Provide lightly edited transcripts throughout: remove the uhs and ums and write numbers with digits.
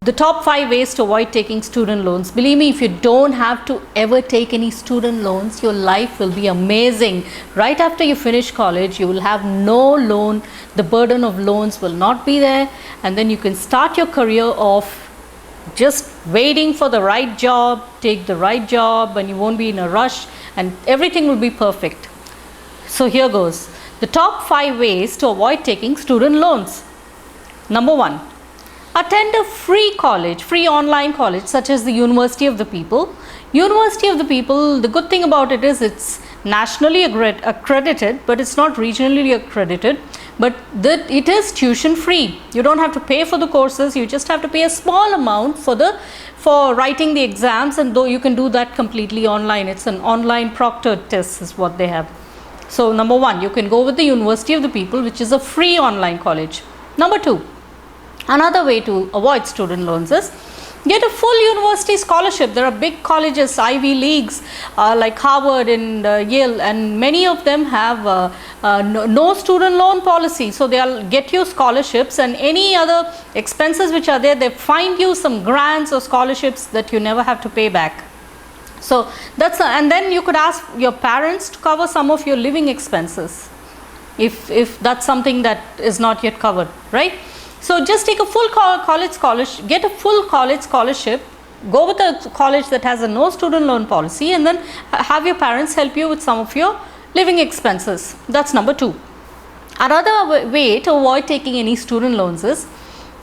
The top 5 ways to avoid taking student loans. Believe me, if you don't have to ever take any student loans, your life will be amazing. Right after you finish college, you will have no loan. The burden of loans will not be there, and then you can start your career off just waiting for the right job, take the right job, and you won't be in a rush, and everything will be perfect. So here goes. The top 5 ways to avoid taking student loans. Number 1. Attend a free college, free online college such as the University of the People. University of the People, the good thing about it is it's nationally accredited, but it's not regionally accredited. But it is tuition free. You don't have to pay for the courses. You just have to pay a small amount for writing the exams, and though you can do that completely online. It's an online proctored test is what they have. So number 1, you can go with the University of the People, which is a free online college. Number 2. Another way to avoid student loans is get a full university scholarship. There are big colleges, Ivy Leagues like Harvard and Yale, and many of them have no student loan policy. So they'll get you scholarships, and any other expenses which are there, they find you some grants or scholarships that you never have to pay back. So that's and then you could ask your parents to cover some of your living expenses if that's something that is not yet covered, right? So just take a full college scholarship, get a full college scholarship, go with a college that has a no student loan policy, and then have your parents help you with some of your living expenses. That's number 2. Another way to avoid taking any student loans is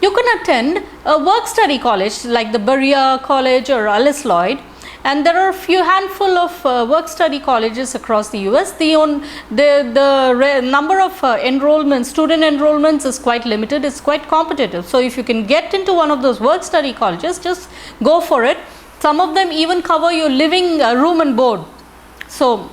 you can attend a work study college like the Berea College or Alice Lloyd. And there are a few handful of work study colleges across the US. The number of student enrollments is quite limited. It's quite competitive. So if you can get into one of those work study colleges, just go for it. Some of them even cover your living room and board. So,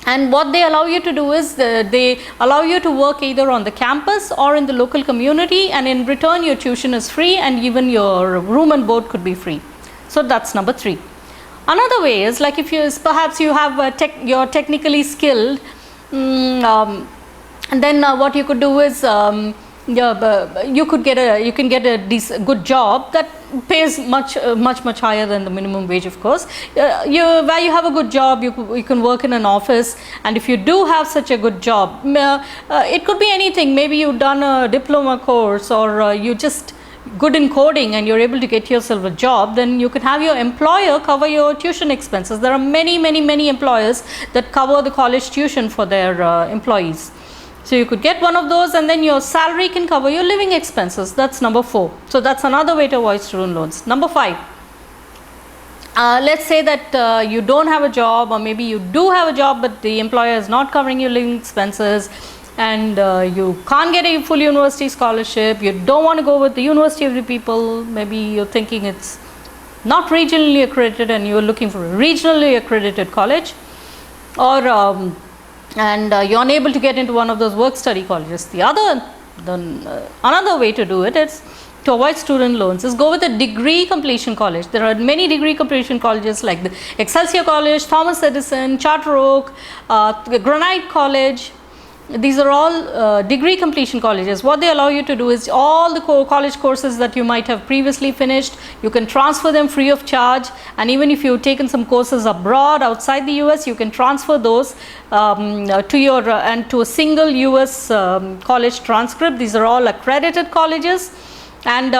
and what they allow you to do is they allow you to work either on the campus or in the local community, and in return your tuition is free, and even your room and board could be free. So that's number 3. Another way is like if perhaps you have you're technically skilled, and then what you could do is you can get a good job that pays much higher than the minimum wage, of course. Where you have a good job, you can work in an office, and if you do have such a good job, it could be anything. Maybe you've done a diploma course, or you just good in coding and you're able to get yourself a job, then you can have your employer cover your tuition expenses. There are many employers that cover the college tuition for their employees. So you could get one of those, and then your salary can cover your living expenses. That's number 4. So that's another way to avoid student loans. Number 5. Let's say that you don't have a job, or maybe you do have a job but the employer is not covering your living expenses, and you can't get a full university scholarship. You don't want to go with the University of the People. Maybe you're thinking it's not regionally accredited and you're looking for a regionally accredited college, or you're unable to get into one of those work study colleges. Another way to do it is to avoid student loans is go with a degree completion college. There are many degree completion colleges like the Excelsior College, Thomas Edison, Charter Oak, Granite College. These are all degree completion colleges. What they allow you to do is all the college courses that you might have previously finished, you can transfer them free of charge, and even if you've taken some courses abroad outside the US, you can transfer those to a single US college transcript. These are all accredited colleges, and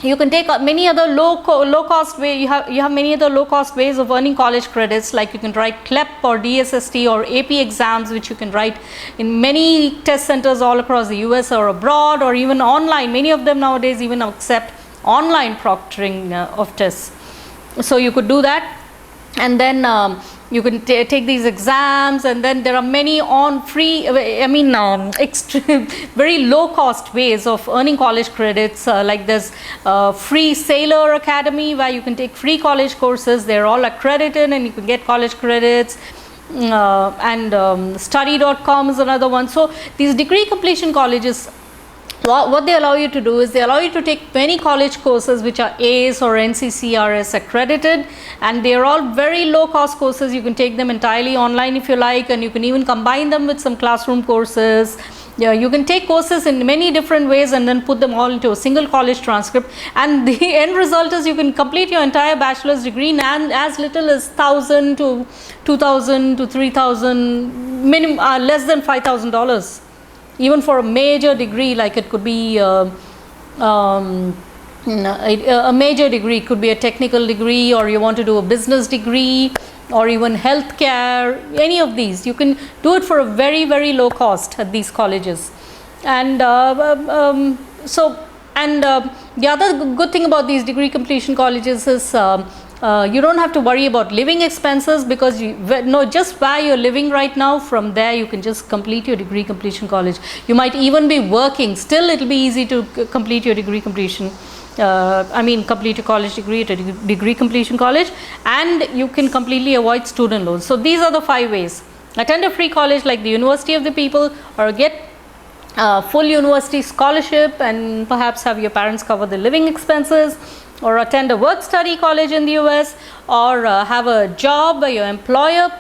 you can take many other low cost way. You have many other low cost ways of earning college credits, like you can write CLEP or DSST or AP exams, which you can write in many test centers all across the US or abroad, or even online. Many of them nowadays even accept online proctoring of tests. So you could do that, and then you can take these exams, and then there are many extreme, very low cost ways of earning college credits, like there's Free Sailor Academy where you can take free college courses. They're all accredited and you can get college credits, and study.com is another one. So these degree completion colleges, what they allow you to do is they allow you to take many college courses which are ACE or NCCRS accredited, and they are all very low cost courses. You can take them entirely online if you like, and you can even combine them with some classroom courses, Yeah, you can take courses in many different ways and then put them all into a single college transcript, and the end result is you can complete your entire bachelor's degree in as little as 1,000 to 2,000 to 3,000, minimum less than $5,000, even for a major degree. Like it could be a major degree, could be a technical degree, or you want to do a business degree, or even healthcare. Any of these, you can do it for a very, very low cost at these colleges. And the other good thing about these degree completion colleges is you don't have to worry about living expenses, because just where you're living right now, from there you can just complete your degree completion college. You might even be working, still it'll be easy to complete your degree completion. Complete your college degree at a degree completion college, and you can completely avoid student loans. So these are the 5 ways. Attend a free college like the University of the People, or get full university scholarship and perhaps have your parents cover the living expenses, or attend a work-study college in the US, or have a job where your employer,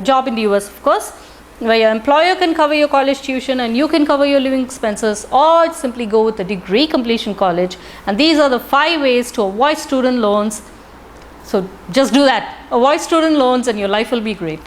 job in the US of course, where your employer can cover your college tuition and you can cover your living expenses, or simply go with a degree completion college. And these are the 5 ways to avoid student loans. So just do that. Avoid student loans and your life will be great.